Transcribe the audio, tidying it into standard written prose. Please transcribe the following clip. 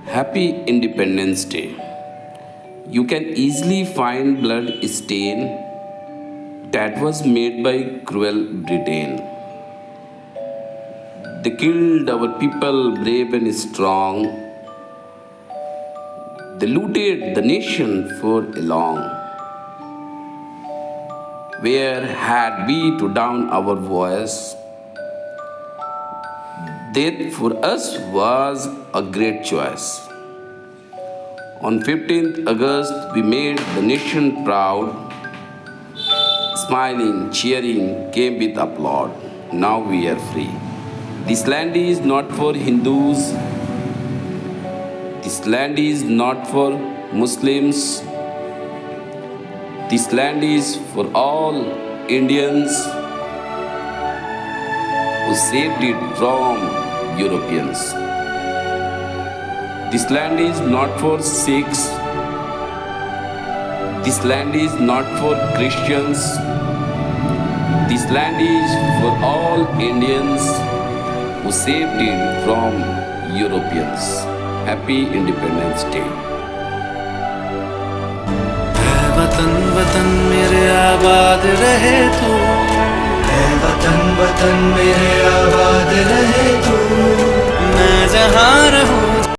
Happy Independence Day. You can easily find blood stain that was made by cruel Britain. They killed our people brave and strong. They looted the nation for a long. Where had we to down our voice? Death for us was a great choice. On 15th August, we made the nation proud. Smiling, cheering, came with applaud. Now we are free. This land is not for Hindus. This land is not for Muslims. This land is for all Indians who saved it from Europeans. This land is not for Sikhs. This land is not for Christians. This land is for all Indians who saved it from Europeans. Happy Independence Day. है वतन वतन मेरे आबाद रहे तू, है वतन वतन मेरे आबाद रहे तू। मैं जहाँ